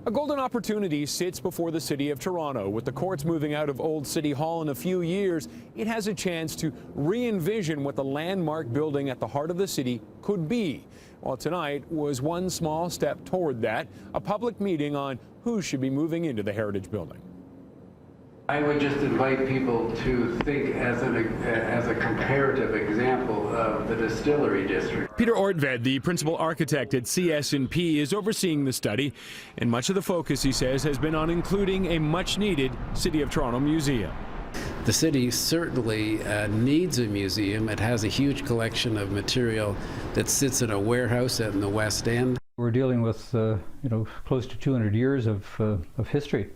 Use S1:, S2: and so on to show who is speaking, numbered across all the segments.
S1: A golden opportunity sits before the City of Toronto. With the courts moving out of Old City Hall in a few years, it has a chance to re-envision what the landmark building at the heart of the city could be. Well, tonight was one small step toward that, a public meeting on who should be moving into the Heritage Building.
S2: I would just invite people to think as a comparative example of the distillery district.
S1: Peter Ortved, the principal architect at CS&P, is overseeing the study, and much of the focus, he says, has been on including a much-needed City of Toronto museum.
S2: The city certainly needs a museum. It has a huge collection of material that sits in a warehouse in the West End.
S3: We're dealing with close to 200 years of history.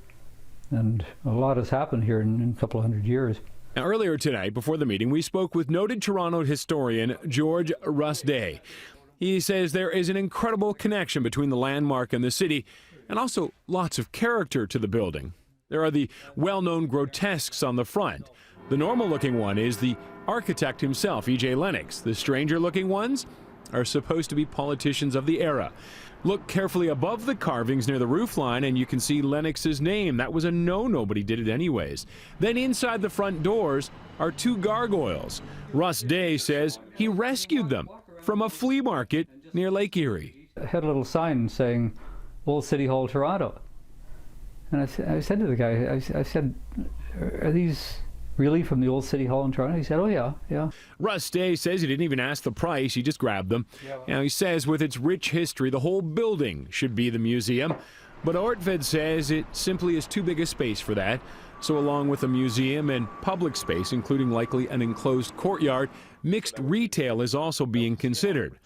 S3: And a lot has happened here in a couple of hundred years.
S1: Now, earlier tonight, before the meeting, we spoke with noted Toronto historian George Day. He says there is an incredible connection between the landmark and the city, and also lots of character to the building. There are the well-known grotesques on the front. The normal-looking one is the architect himself, E.J. Lennox. The stranger-looking ones are supposed to be politicians of the era. Look carefully above the carvings near the roofline and you can see Lennox's name. That was a no-no, but he did it anyways. Then inside the front doors are two gargoyles. Russ Day says he rescued them from a flea market near Lake Erie.
S3: I had a little sign saying, Old City Hall, Toronto. And I said to the guy, I said, are these really from the Old City Hall in Toronto? He said, oh yeah, yeah.
S1: Russ Day says he didn't even ask the price, he just grabbed them. Now he says with its rich history, the whole building should be the museum. But Ortved says it simply is too big a space for that. So along with a museum and public space, including likely an enclosed courtyard, mixed retail is also being considered.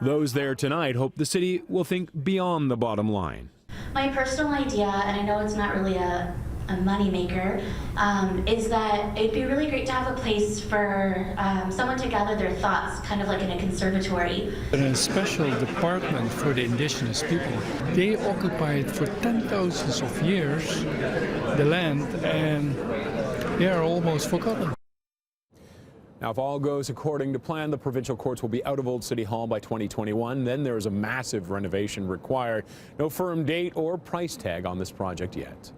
S1: Those there tonight hope the city will think beyond the bottom line.
S4: My personal idea, and I know it's not really a moneymaker, is that it'd be really great to have a place for someone to gather their thoughts, kind of like in a conservatory.
S5: In a special department for the indigenous people. They occupied for 10,000s of years the land, and they are almost forgotten.
S1: Now, if all goes according to plan, the provincial courts will be out of Old City Hall by 2021. Then there is a massive renovation required. No firm date or price tag on this project yet.